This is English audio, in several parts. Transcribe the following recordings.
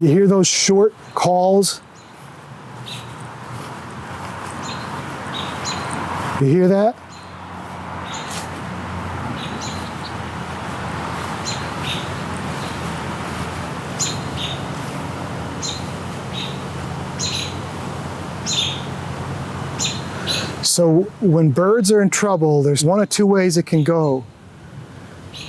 You hear those short calls? You hear that? So when birds are in trouble, there's one of two ways it can go.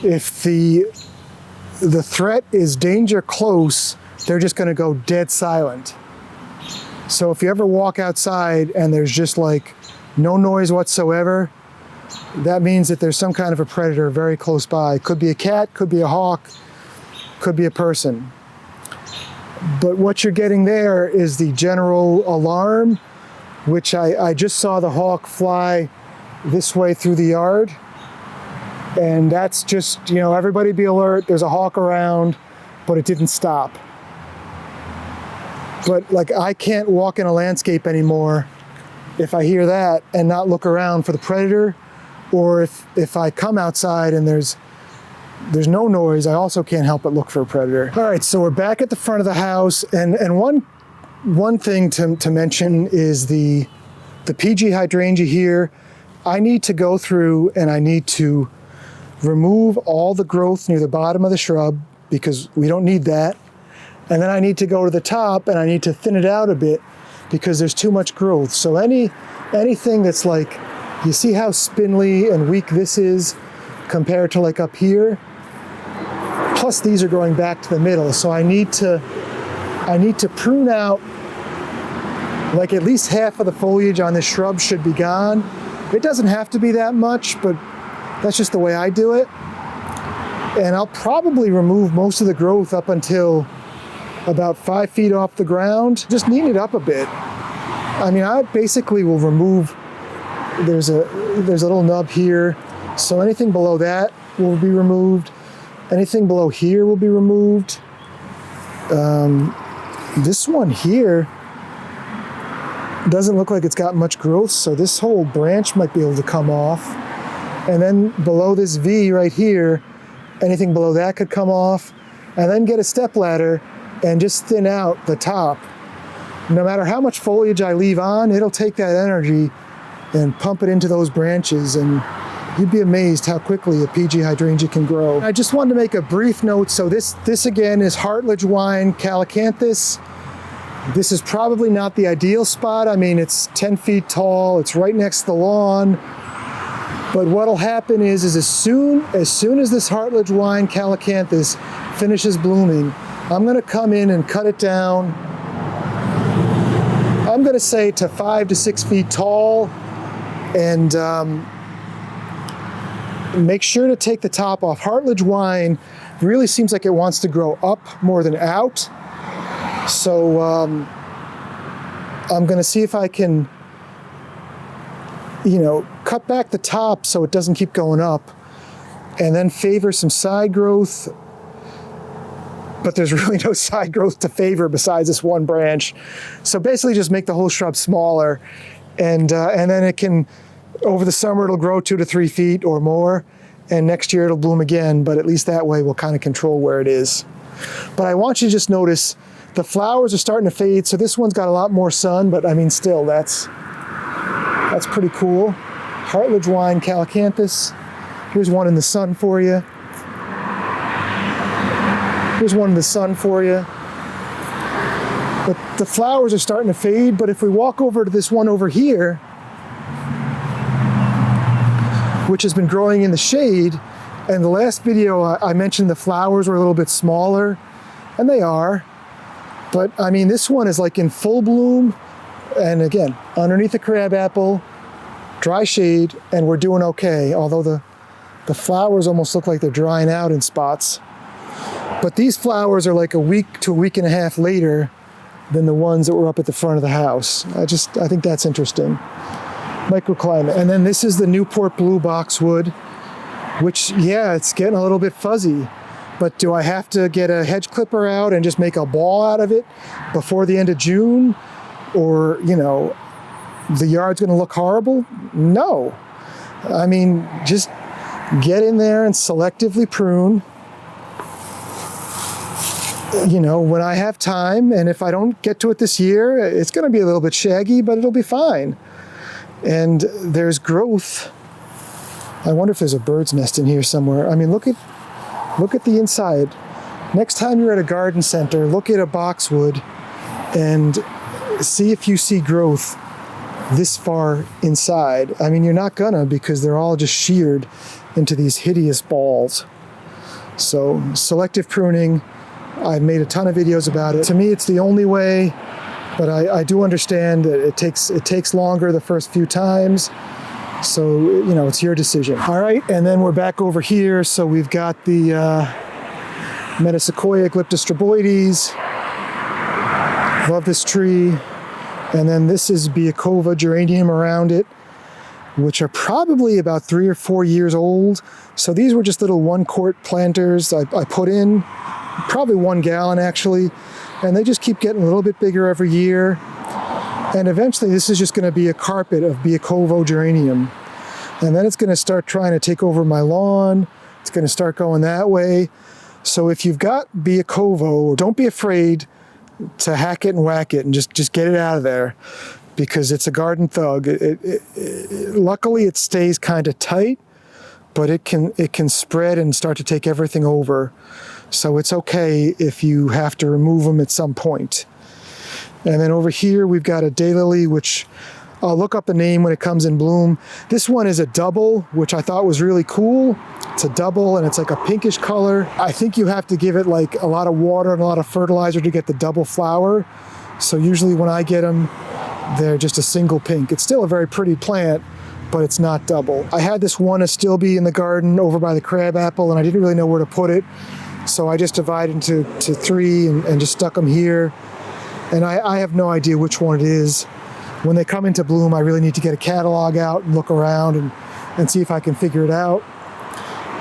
If the threat is danger close, they're just going to go dead silent. So if you ever walk outside and there's just like no noise whatsoever, that means that there's some kind of a predator very close by. Could be a cat, could be a hawk, could be a person. But what you're getting there is the general alarm, which I just saw the hawk fly this way through the yard. And that's just, you know, everybody be alert, there's a hawk around, but it didn't stop. But like, I can't walk in a landscape anymore if I hear that and not look around for the predator, or if I come outside and there's no noise, I also can't help but look for a predator. All right, so we're back at the front of the house, and one thing to mention is the PG hydrangea here. I need to go through and I need to remove all the growth near the bottom of the shrub because we don't need that. And then I need to go to the top and I need to thin it out a bit because there's too much growth. So anything that's like, you see how spindly and weak this is compared to like up here? Plus these are growing back to the middle. So I need to prune out, like at least half of the foliage on this shrub should be gone. It doesn't have to be that much, but that's just the way I do it. And I'll probably remove most of the growth up until about 5 feet off the ground. Just neaten it up a bit. I mean, I basically will remove, there's a little nub here. So anything below that will be removed. Anything below here will be removed. This one here doesn't look like it's got much growth, so this whole branch might be able to come off. And then below this V right here, anything below that could come off. And then get a step ladder and just thin out the top. No matter how much foliage I leave on, it'll take that energy and pump it into those branches, and you'd be amazed how quickly a PG hydrangea can grow. I just wanted to make a brief note. So this again is Hartlage wine Calycanthus. This is probably not the ideal spot. I mean, it's 10 feet tall, it's right next to the lawn. But what'll happen is as soon as this Hartlage wine Calycanthus finishes blooming, I'm gonna come in and cut it down. I'm gonna say to 5 to 6 feet tall, and make sure to take the top off. Hartlage wine really seems like it wants to grow up more than out. So I'm gonna see if I can, you know, cut back the top so it doesn't keep going up, and then favor some side growth. But there's really no side growth to favor besides this one branch. So basically just make the whole shrub smaller, and then it can, over the summer it'll grow 2 to 3 feet or more, and next year it'll bloom again, but at least that way we'll kind of control where it is. But I want you to just notice the flowers are starting to fade, so this one's got a lot more sun, but I mean still, that's pretty cool. Hartlage wine Calycanthus. Here's one in the sun for you. Here's one in the sun for you. But the flowers are starting to fade, but if we walk over to this one over here, which has been growing in the shade, and the last video I mentioned the flowers were a little bit smaller, and they are, but I mean this one is like in full bloom, and again, underneath the crabapple, dry shade, and we're doing okay, although the flowers almost look like they're drying out in spots. But these flowers are like a week to a week and a half later than the ones that were up at the front of the house. I think that's interesting. Microclimate. And then this is the Newport blue boxwood, which, yeah, it's getting a little bit fuzzy. But do I have to get a hedge clipper out and just make a ball out of it before the end of June? Or, you know, the yard's gonna look horrible? No. I mean, just get in there and selectively prune. you know, when I have time, and if I don't get to it this year, it's going to be a little bit shaggy, but it'll be fine. And there's growth. I wonder if there's a bird's nest in here somewhere. I mean, look at the inside. Next time you're at a garden center, look at a boxwood and see if you see growth this far inside. I mean, you're not gonna, because they're all just sheared into these hideous balls. So selective pruning, I've made a ton of videos about it. To me, it's the only way, but I do understand that it takes longer the first few times. So, you know, it's your decision. All right, and then we're back over here. So we've got the Metasequoia glyptostroboides. Love this tree. And then this is Biokovo geranium around it, which are probably about 3 or 4 years old. So these were just little 1-quart planters I put in, probably 1 gallon actually, and they just keep getting a little bit bigger every year. And eventually this is just going to be a carpet of Biokovo geranium. And then it's going to start trying to take over my lawn. It's going to start going that way. So if you've got Biokovo, don't be afraid to hack it and whack it and just get it out of there, because it's a garden thug. Luckily it stays kind of tight, but it can spread and start to take everything over. So it's okay if you have to remove them at some point. And then over here we've got a Daylily, which I'll look up the name when it comes in bloom. This one is a double, which I thought was really cool. It's a double and it's like a pinkish color. I think you have to give it like a lot of water and a lot of fertilizer to get the double flower. So usually when I get them, they're just a single pink. It's still a very pretty plant, but it's not double. I had this one Astilbe in the garden over by the crabapple, and I didn't really know where to put it. So I just divided into 3 and just stuck them here. And I have no idea which one it is. When they come into bloom, I really need to get a catalog out and look around and see if I can figure it out.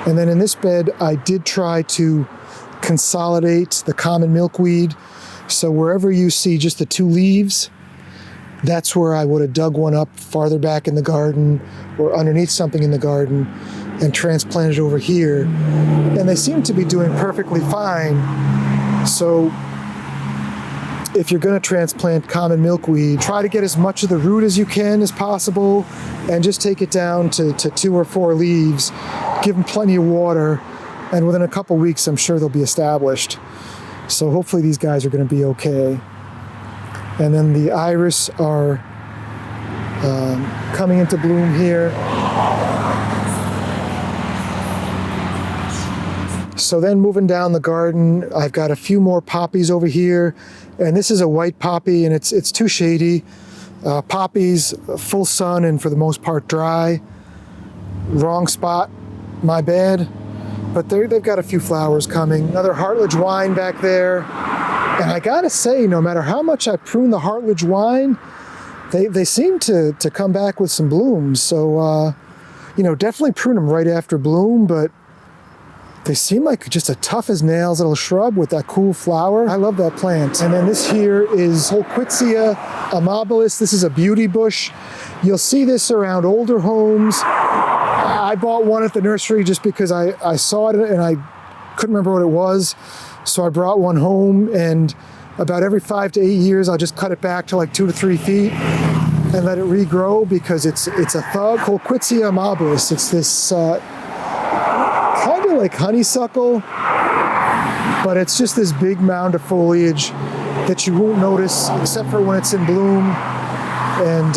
And then in this bed, I did try to consolidate the common milkweed. So wherever you see just the 2 leaves, that's where I would have dug one up farther back in the garden or underneath something in the garden and transplanted over here. And they seem to be doing perfectly fine. So if you're going to transplant common milkweed, try to get as much of the root as you can as possible and just take it down to 2 or 4 leaves. Give them plenty of water, and within a couple weeks I'm sure they'll be established. So hopefully these guys are going to be okay. And then the iris are coming into bloom here. So then moving down the garden, I've got a few more poppies over here. And this is a white poppy, and it's too shady. Poppies, full sun and for the most part dry. Wrong spot, my bad. But they've got a few flowers coming. Another Hartlage wine back there. And I gotta say, no matter how much I prune the Hartlage wine, they seem to come back with some blooms. So, you know, definitely prune them right after bloom, but they seem like just a tough as nails little shrub with that cool flower. I love that plant. And then this here is Holquitsia amabilis. This is a beauty bush. You'll see this around older homes. I bought one at the nursery just because I saw it and I couldn't remember what it was. So I brought one home, and about every 5 to 8 years, I'll just cut it back to like 2 to 3 feet and let it regrow, because it's a thug. Holquitsia amabilis. It's this kind of like honeysuckle, but it's just this big mound of foliage that you won't notice except for when it's in bloom, and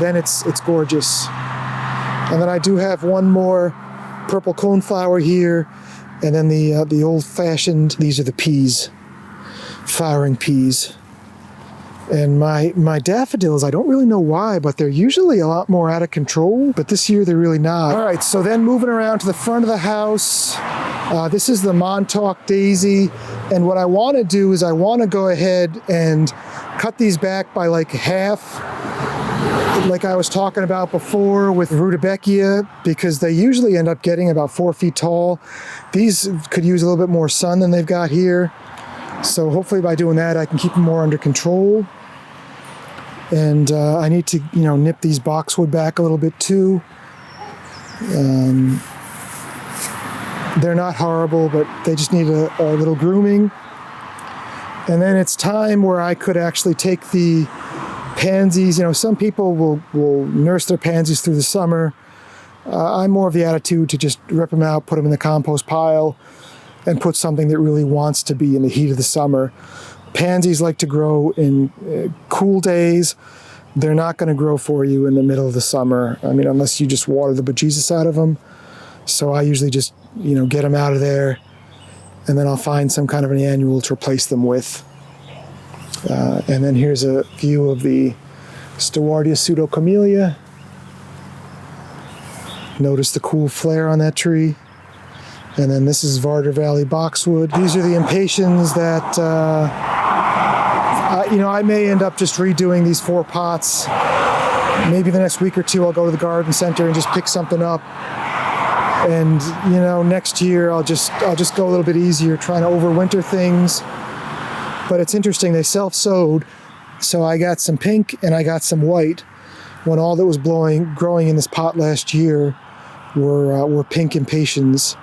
then it's gorgeous. And then I do have one more purple coneflower here, and then the old-fashioned, these are the peas, flowering peas. And my daffodils, I don't really know why, but they're usually a lot more out of control, but this year they're really not. All right, so then moving around to the front of the house, this is the Montauk daisy, and what I want to do is I want to go ahead and cut these back by like half, like I was talking about before with Rudbeckia, because they usually end up getting about 4 feet tall. These could use a little bit more sun than they've got here. So hopefully by doing that, I can keep them more under control. And I need to, you know, nip these boxwood back a little bit too. They're not horrible, but they just need a little grooming. And then it's time where I could actually take the pansies. You know, some people will nurse their pansies through the summer. I'm more of the attitude to just rip them out, put them in the compost pile, and put something that really wants to be in the heat of the summer. Pansies like to grow in cool days. They're not going to grow for you in the middle of the summer. I mean, unless you just water the bejesus out of them. So I usually just, you know, get them out of there, and then I'll find some kind of an annual to replace them with. And then here's a view of the Stewardia pseudocamellia. Notice the cool flare on that tree. And then this is Varder Valley Boxwood. These are the impatiens that, you know, I may end up just redoing these 4 pots. Maybe the next week or two I'll go to the garden center and just pick something up. And, you know, next year I'll just go a little bit easier trying to overwinter things. But it's interesting, they self-sowed, so I got some pink and I got some white when all that was growing in this pot last year were pink impatiens.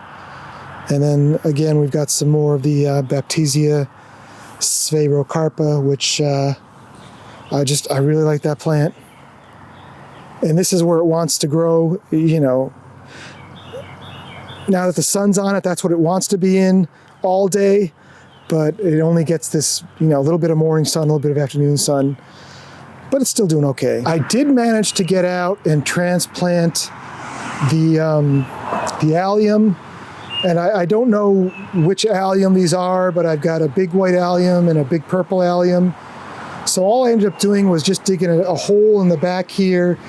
And then again, we've got some more of the Baptisia sphaerocarpa, which I really like that plant. And this is where it wants to grow, you know. Now that the sun's on it, that's what it wants to be in all day. But it only gets this, you know, a little bit of morning sun, a little bit of afternoon sun, but it's still doing okay. I did manage to get out and transplant the allium, and I don't know which allium these are, but I've got a big white allium and a big purple allium. So all I ended up doing was just digging a hole in the back here,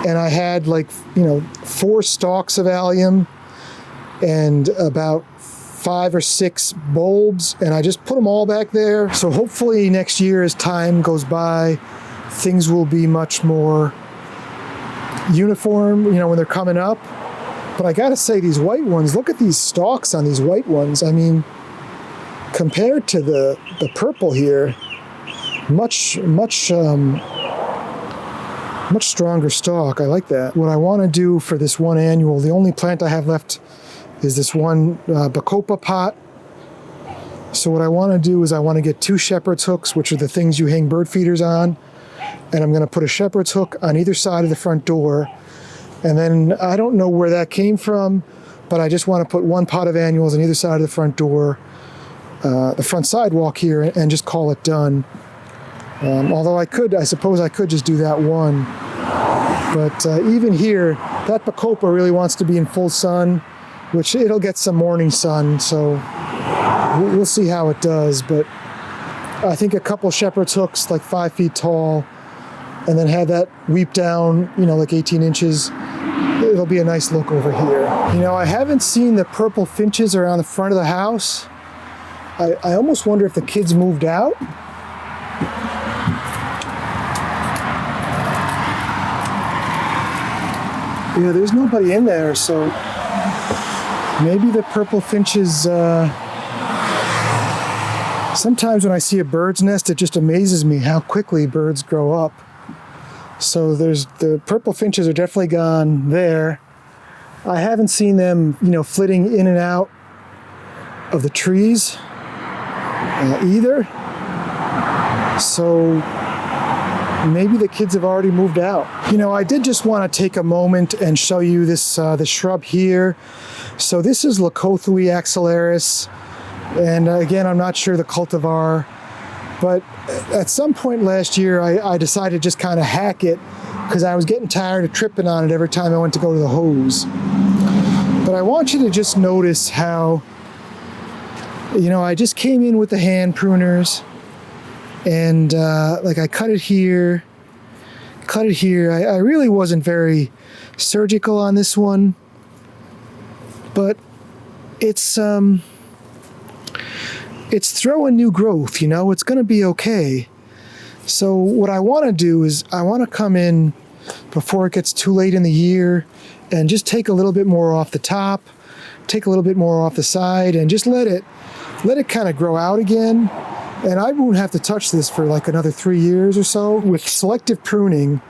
and I had, like, you know, 4 stalks of allium and about 5 or 6 bulbs, and I just put them all back there. So hopefully next year, as time goes by, things will be much more uniform, you know, when they're coming up. But I gotta say, these white ones, look at these stalks on these white ones. I mean, compared to the purple here, much stronger stalk. I like that. What I want to do for this one annual, the only plant I have left is this one Bacopa pot. So what I want to do is I want to get 2 shepherd's hooks, which are the things you hang bird feeders on, and I'm going to put a shepherd's hook on either side of the front door. And then I don't know where that came from, but I just want to put 1 pot of annuals on either side of the front door, the front sidewalk here, and just call it done. Although I suppose I could just do that one. But even here, that Bacopa really wants to be in full sun, which it'll get some morning sun, so we'll see how it does. But I think a couple shepherd's hooks, like 5 feet tall, and then have that weep down, you know, like 18 inches. It'll be a nice look over here. You know, I haven't seen the purple finches around the front of the house. I almost wonder if the kids moved out. Yeah, there's nobody in there, so maybe the purple finches, sometimes when I see a bird's nest, it just amazes me how quickly birds grow up. So the purple finches are definitely gone there. I haven't seen them, you know, flitting in and out of the trees either. So maybe the kids have already moved out. You know, I did just want to take a moment and show you this shrub here. So this is Leucothoe Axillaris, and again, I'm not sure the cultivar, but at some point last year, I decided to just kind of hack it because I was getting tired of tripping on it every time I went to go to the hose. But I want you to just notice how, you know, I just came in with the hand pruners, and like I cut it here. I really wasn't very surgical on this one, but it's throwing new growth, you know, it's going to be okay. So what I want to do is I want to come in before it gets too late in the year and just take a little bit more off the top, take a little bit more off the side, and just let it kind of grow out again. And I won't have to touch this for like another 3 years or so. With selective pruning,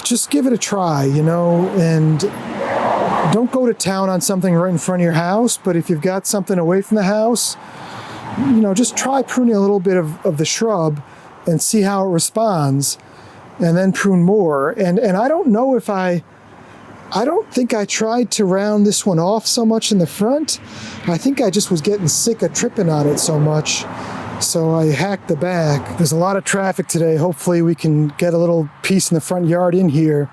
just give it a try, you know, and don't go to town on something right in front of your house, but if you've got something away from the house, you know, just try pruning a little bit of the shrub and see how it responds, and then prune more. And I don't know if I don't think I tried to round this one off so much in the front. I think I just was getting sick of tripping on it so much, so I hacked the back. There's a lot of traffic today. Hopefully we can get a little piece in the front yard in here.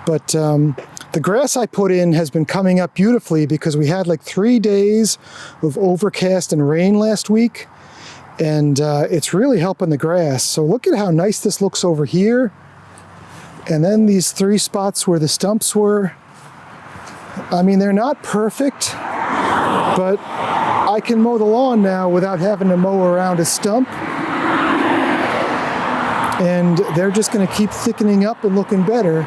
But the grass I put in has been coming up beautifully because we had like 3 days of overcast and rain last week, and it's really helping the grass. So look at how nice this looks over here. And then these 3 spots where the stumps were, I mean, they're not perfect, but I can mow the lawn now without having to mow around a stump. And they're just going to keep thickening up and looking better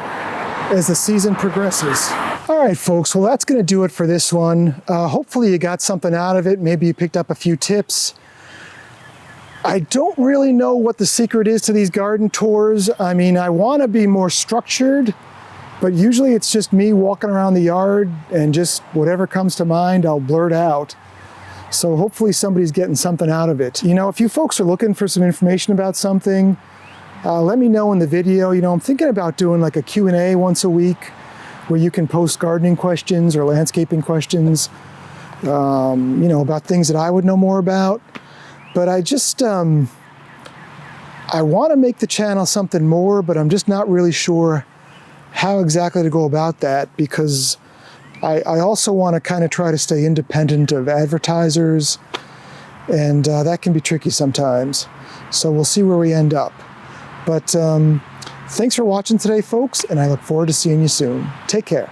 as the season progresses. All right, folks, well, that's going to do it for this one. Hopefully you got something out of it. Maybe you picked up a few tips. I don't really know what the secret is to these garden tours. I mean, I want to be more structured, but usually it's just me walking around the yard and just whatever comes to mind, I'll blurt out. So hopefully somebody's getting something out of it. You know, if you folks are looking for some information about something, let me know in the video. You know, I'm thinking about doing like a Q&A once a week where you can post gardening questions or landscaping questions, you know, about things that I would know more about. But I just, I want to make the channel something more, but I'm just not really sure how exactly to go about that, because I also want to kind of try to stay independent of advertisers, and that can be tricky sometimes. So we'll see where we end up. But thanks for watching today, folks, and I look forward to seeing you soon. Take care.